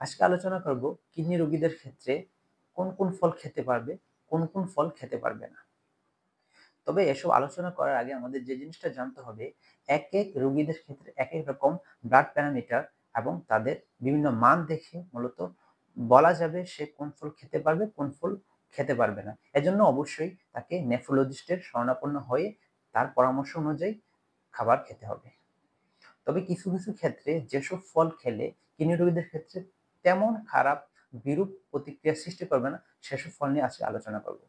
আজকে আলোচনা করব কিডনি রোগীদের ক্ষেত্রে কোন কোন ফল খেতে পারবে, কোন কোন ফল খেতে পারবে না। তবে এসব আলোচনা করার আগে আমাদের যে জিনিসটা জানতে হবে, এক এক রোগীদের ক্ষেত্রে এক এক রকম ব্লাড প্যারামিটার এবং তাদের বিভিন্ন মান দেখে মূলত বলা যাবে সে কোন ফল খেতে পারবে, কোন ফল খেতে পারবে না। এজন্য অবশ্যই তাকে নেফ্রোলজিস্টের শরণাপন্ন হয়ে তার পরামর্শ অনুযায়ী খাবার খেতে হবে। তবে কিছু কিছু ক্ষেত্রে যেসব ফল খেলে কিডনি রোগীদের ক্ষেত্রে তেমন খারাপ বিরূপ প্রতিক্রিয়া সৃষ্টি করবে না, সেসব ফল নিয়ে আজকে আলোচনা করব।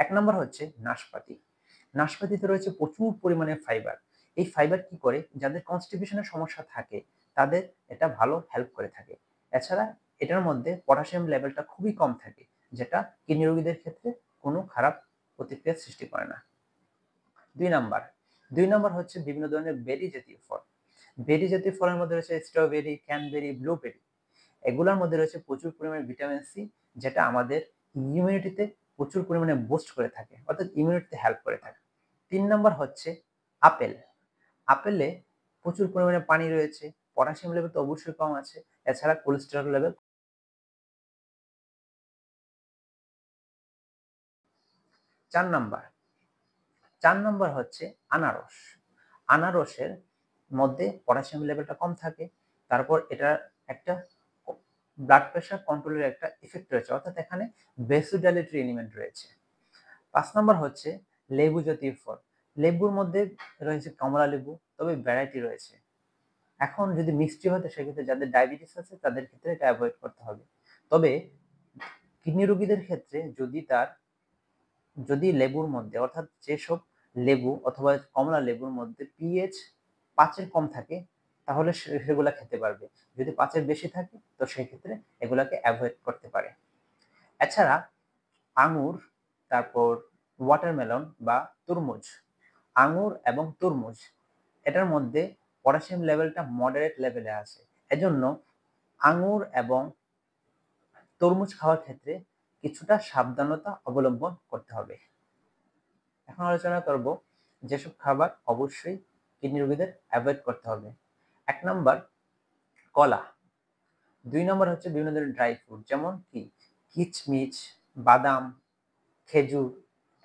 এক নম্বর হচ্ছে নাশপাতি। নাশপাতিতে রয়েছে প্রচুর পরিমাণে ফাইবার। এই ফাইবার কি করে, যাদের কনস্টিপেশনের সমস্যা থাকে তাদের এটা ভালো হেল্প করে থাকে। এছাড়া এটার মধ্যে পটাশিয়াম লেভেলটা খুবই কম থাকে, যেটা কিডনি রোগীদের ক্ষেত্রে কোনো খারাপ প্রতিক্রিয়া সৃষ্টি করে না। দুই নাম্বার দুই নাম্বার হচ্ছে বিভিন্ন ধরনের বেরি জাতীয় ফল। বেরি জাতীয় ফলের মধ্যে রয়েছে স্ট্রবেরি, ক্যানবেরি, ব্লুবেরি। এগুলোর মধ্যে রয়েছে প্রচুর পরিমাণে ভিটামিন সি, যেটা আমাদের ইমিউনিটিতে প্রচুর পরিমাণে বুস্ট করে থাকে, অর্থাৎ ইমিউনিটিতে হেল্প করে থাকে। তিন নাম্বার হচ্ছে আপেল। আপেলে প্রচুর পরিমাণে পানি রয়েছে, পটাশিয়াম লেভেল তো অবশ্যই কম আছে, এছাড়া কোলেস্টেরল লেভেল। চার নাম্বার চার নাম্বার হচ্ছে আনারস। আনারসের মধ্যে পটাশিয়াম লেভেলটা কম থাকে। তারপর এটা একটা ব্লাড প্রেশার কন্ট্রোলের একটা ইফেক্ট রয়েছে, অর্থাৎ এখানে ভেসোডাইলেটরি এলিমেন্ট রয়েছে। ৫ নাম্বার হচ্ছে লেবু জাতীয় ফল। লেবুর মধ্যে রয়েছে কমলা লেবু, তবে ভ্যারাইটি রয়েছে। এখন যদি মিষ্টি হতে, সেক্ষেত্রে যাদের ডায়াবেটিস আছে তাদের ক্ষেত্রে এটা অ্যাভয়েড করতে হবে। তবে কিডনি রোগীদের ক্ষেত্রে যদি লেবুর মধ্যে, অর্থাৎ যেসব লেবু অথবা কমলা লেবুর মধ্যে পিএইচ ৫-এর কম থাকে, তাহলে সেগুলা খেতে পারবে। যদি ৫-এর বেশি থাকে তো সেক্ষেত্রে এগুলাকে অ্যাভয়েড করতে পারে। এছাড়া আঙুর, তারপর ওয়াটারমেলন বা তরমুজ। আঙুর এবং তরমুজ এটার মধ্যে পটাশিয়াম লেভেলটা মডারেট লেভেলে আছে। এজন্য আঙুর এবং তরমুজ খাওয়ার ক্ষেত্রে কিছুটা সাবধানতা অবলম্বন করতে হবে। এখন আলোচনা করব যেসব খাবার অবশ্যই কিডনি রোগীদের অ্যাভয়েড করতে হবে। ১ নাম্বার কলা। ২ নাম্বার হচ্ছে বিভিন্ন ধরনের ড্রাই ফ্রুট, যেমন কি কিচমিচ, বাদাম, খেজুর,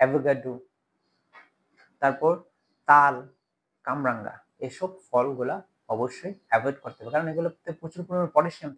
অ্যাভোকাডো, তারপর তাল, কামরাঙ্গা। এসব ফলগুলা অবশ্যই অ্যাভয়েড করতে হবে, কারণ এগুলোতে প্রচুর পরিমাণে পটাশিয়াম